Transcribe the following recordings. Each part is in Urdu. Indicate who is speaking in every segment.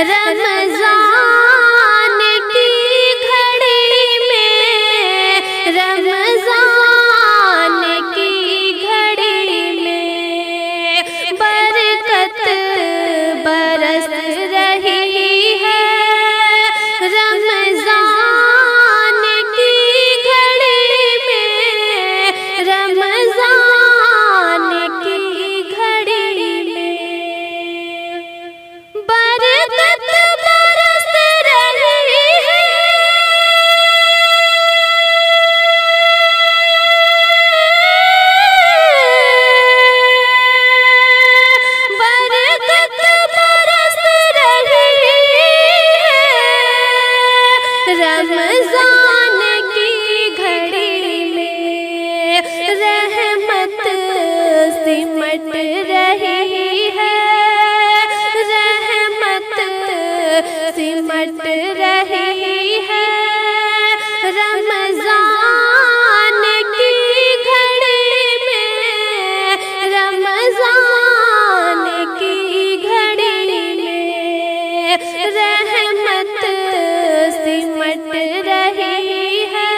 Speaker 1: رمضان کی گھڑی میں، رمضان کی گھڑی میں برکت برس رہی ہے، رمضان کی گھڑی میں، رمضان کی گھڑی میں برکت برس رہی ہے، برکت برس رہی ہے، رمضان کی گھڑی میں رحمت سمٹ رہی ہے، رحمت سمٹ رہی ہے، رمضان کی گھڑی میں، رمضان کی گھڑی میں رحمت سمٹ رہی ہے،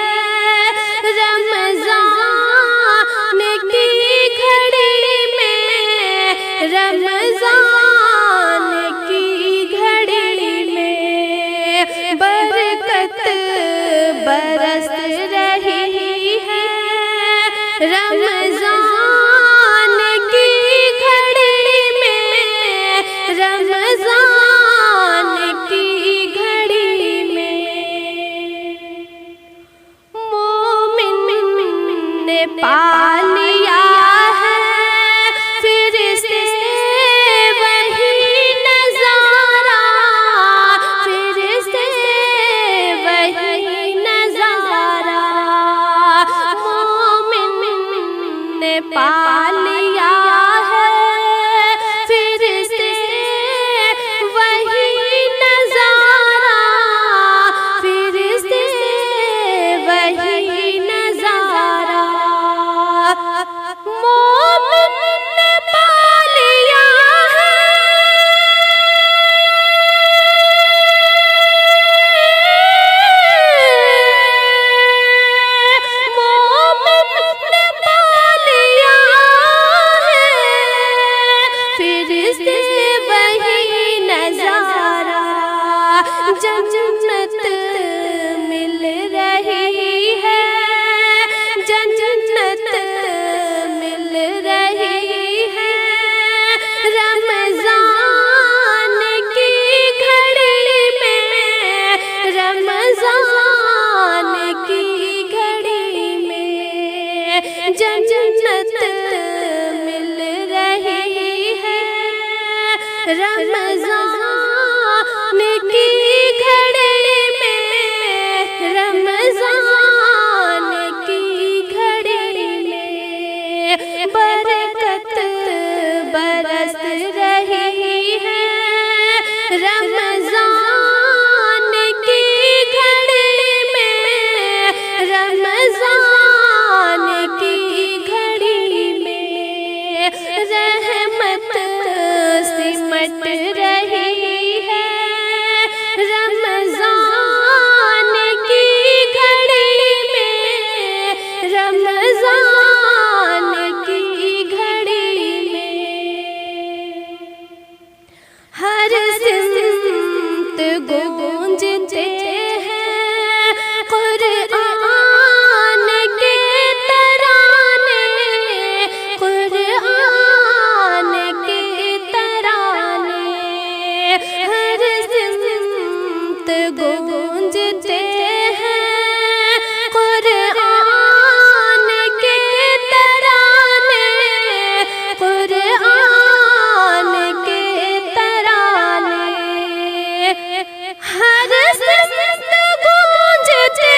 Speaker 1: رمضان کی گھڑی میں، رمضان کی گھڑی میں برکت برس رہی ہے، رمضان کی گھڑی میں، رمضان کی گھڑی میں مومن نے پا لیا ہے پھر سے وہی نظارہ، پھر سے وہی نظارہ، مومن نے پا لیا ہے پھر سے وہی نظارہ، پھر سے وہی نظارہ، مومن نے پا لیا ہے، مومن نے پا لیا ہے پھر سے وہی نظارہ، جنت مل رہی ہے، جنت مل رہی ہے، رمضان کی گھڑی میں، رمضان کی گھڑی میں جنت مل رہی ہے، رمضان کی گھڑی میں، رمضان کی گھڑی میں برکت برس رہی ہے، رمضان کی گھڑی میں، رمضان کی گھڑی میں رحمت سمٹ رہی ہے، رمضان کی گھڑی میں، رمضان کی گھڑی میں ہر سمت گونجتے ہیں قرآن کے ترانے، قرآن کے ترانے، ہر سمت گونجتے ہیں قرآن کے ترانے، قرآن کے ترانے، ہر سمت گونجتے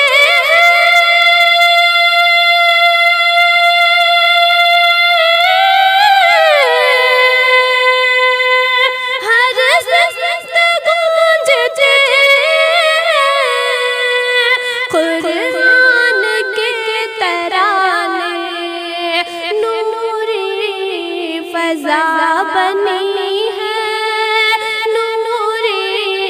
Speaker 1: ہیں، ہر سمت گونجتے ہیں قرآن کے ترانے، نوری فضا بنی ہے، نوری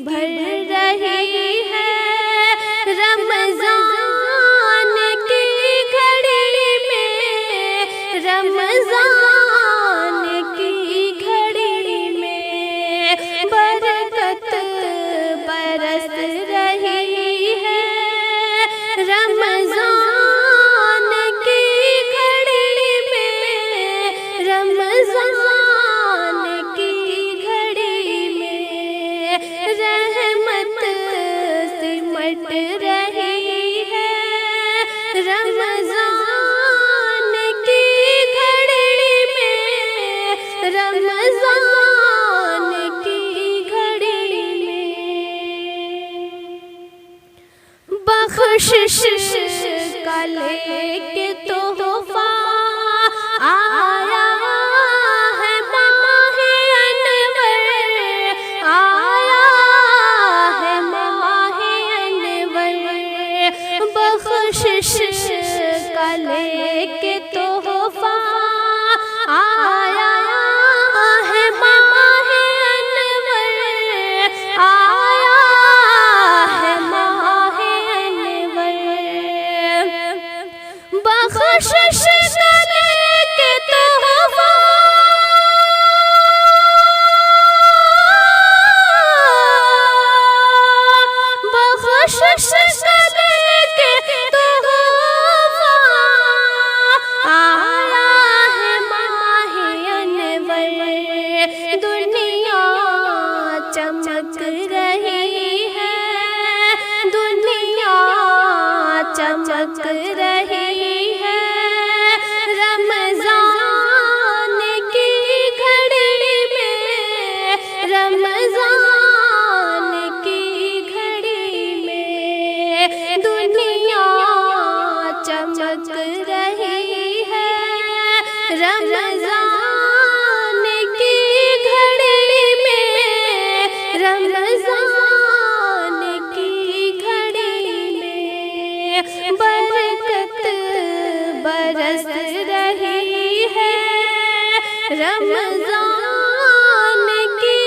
Speaker 1: بھر رہی ہے رمضان کی گھڑی میں، رمضان کی گھڑی میں برکت برس رہی ہے رمضان کی گھڑی میں، رمضان کی گھڑی میں رحمت سمٹ رہی ہے رمضان کی گھڑی میں، رمضان کی گھڑی میں بخشش کا لے کے تحفہ آیا ہے ماہ انور، آیا ہے ماہ انور، بخشش کا لے کے تحفہ آیا ہے ماہ انور، آیا ہے ماہ انور، بخشش کا لے کے تحفہ بخشش کا لے کے تحفہ آیا ہے ماہ انور، دنیا چمک رہی ہے، دنیا چمک رہی ہے رمضان کی گھڑی میں، رمضان کی گھڑی میں دنیا چمک رہی ہے رمضان کی گھڑی میں، رمضان کی گھڑی میں برکت برس رہی ہے رمضان کی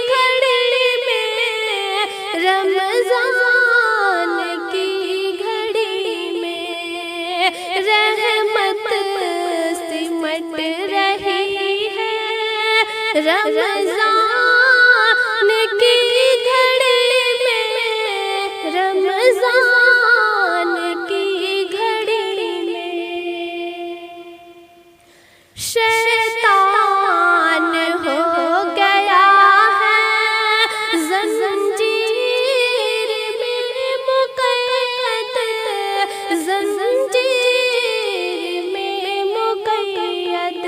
Speaker 1: گھڑی میں، رمضان کی گھڑی میں رحمت سمٹ رہی ہے رمضان کی گھڑی میں، رمضان کی گھڑی میں شیطان ہو گیا ہے زنجیر میں مقید، زنجیر میں مقید،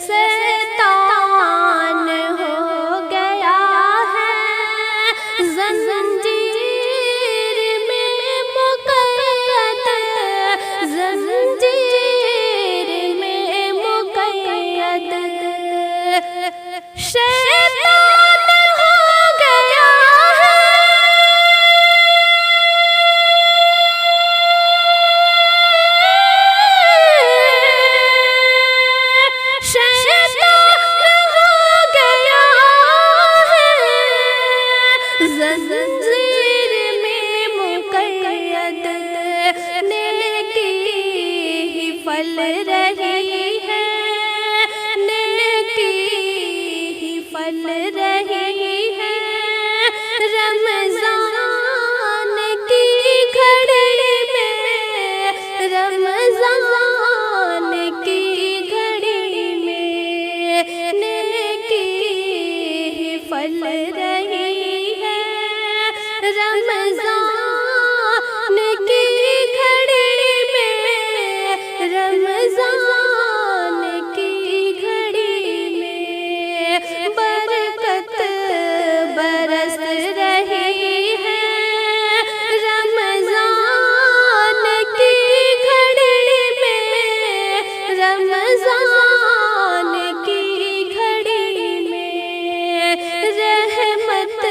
Speaker 1: شیطان ہو گیا ہے زنجیر میں مقید، زنجیر میں مقید، شیطان ہو گیا ہے شیطان ہو گیا ہے زنجیر میں مقید، نیکی ہی پھل رہی ہے، نیکی ہی پھل رہی ہے رمضان کی گھڑی میں، رمضان کی گھڑی میں نیکی ہی پھل رہی ہے رمضان کی گھڑی میں، رمضان کی گھڑی میں برکت برس رہی ہے رمضان کی گھڑی میں، رمضان کی گھڑی میں رحمت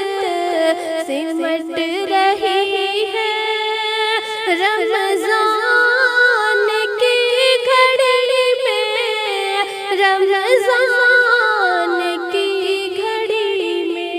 Speaker 1: سمٹ رہی ہے رمضان کی گھڑی میں، رمضان کی گھڑی میں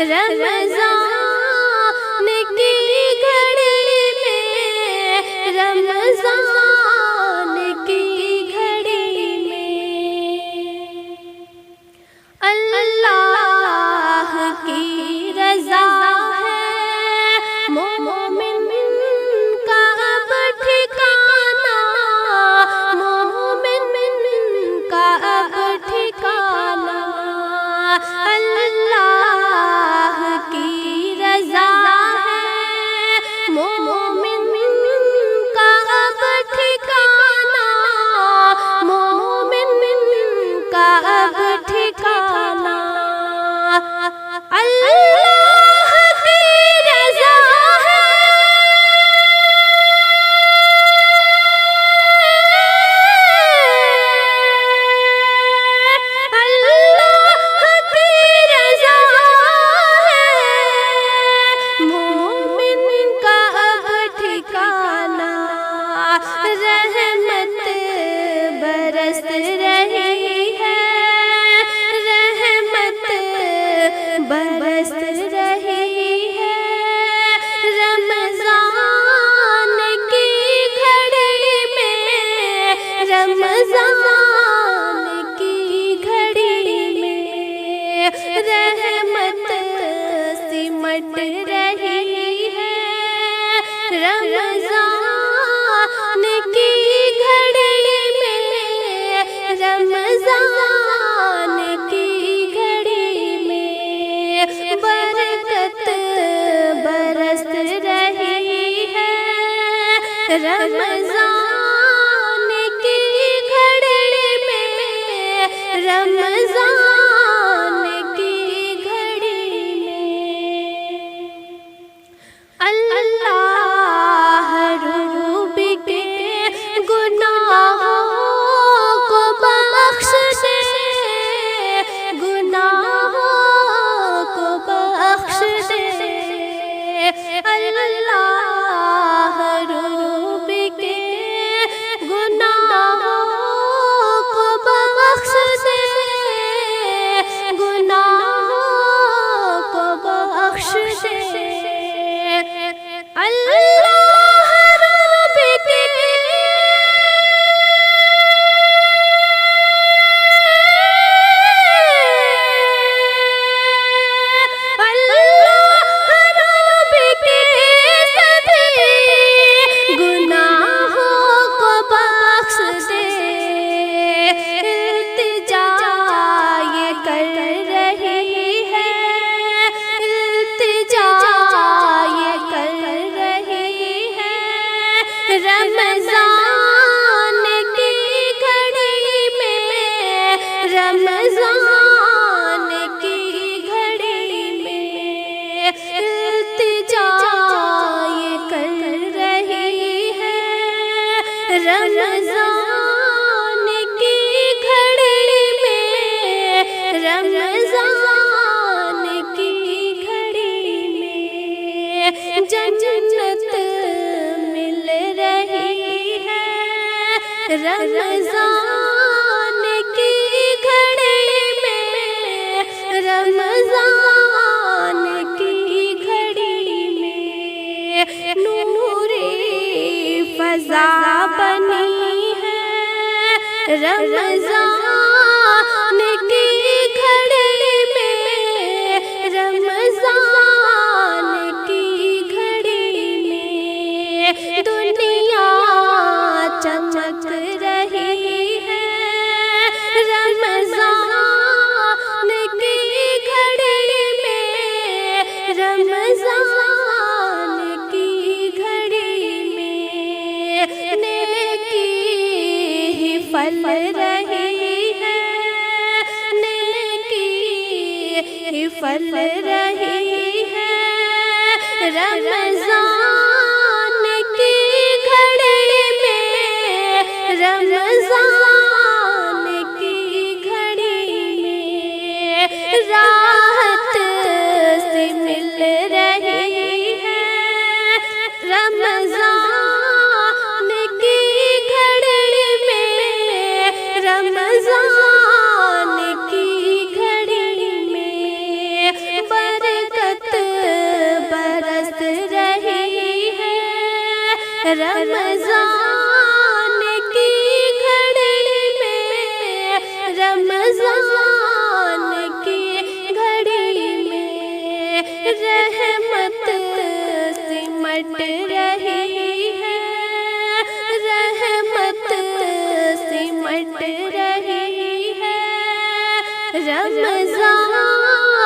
Speaker 1: رمضان کی گھڑی میں، رمضان کی گھڑی میں اللہ کی رضا ہے، مومن کا اب ٹھکانہ، مومن کا اب ٹھکانہ اللہ کی رضا ہے، مومن کا اب ٹھکانہ، مومن کا اب ٹھکانہ اللہ کی رضا ہے، اللہ کی رضا ہے، مومن کا اب ٹھکانہ، رحمت برس رہی ہے، رحمت برس رہی ہے، رمضان کی گھڑی میں، رمضان کی گھڑی میں رحمت سمٹ رہی ہے، رمضان کی گھڑی میں، رمضان کی گھڑی میں برکت برس رہی ہے، رمضان کی گھڑی میں، رمضان کی گھڑی میں اللہ روب کے گناہوں کو بخش دے، گناہوں کو بخش دے، اللہ روب کے گناہوں کو بخش دے، گناہوں کو بخش دے، اللہ روب کے گناہوں کو بخش دے، التجا یہ کر رہی ہے، التجا یہ کر رہی ہے، رمضان کی گھڑی میں، رمضان کی گھڑی میں التجا یہ کر رہی ہے، رمضان کی گھڑی میں، رمضان کی گھڑی میں جنت مل رہی ہے، رمضان کی گھڑی میں، رمضان کی گھڑی میں نوری فضا بنی ہے، رمضان کی گھڑی میں، رمضان کی گھڑی میں دنیا چمک رہی ہے، رمضان کی گھڑی میں، رمضان کی گھڑی میں نیکی ہی پھل رہی ہے، نیکی ہی پھل رہی ہے، رمضان کی گھڑی میں، رمضان کی گھڑی میں راحت سے مل رہی ہے، رمضان کی گھڑی میں، رمضان کی گھڑی میں برکت رمضان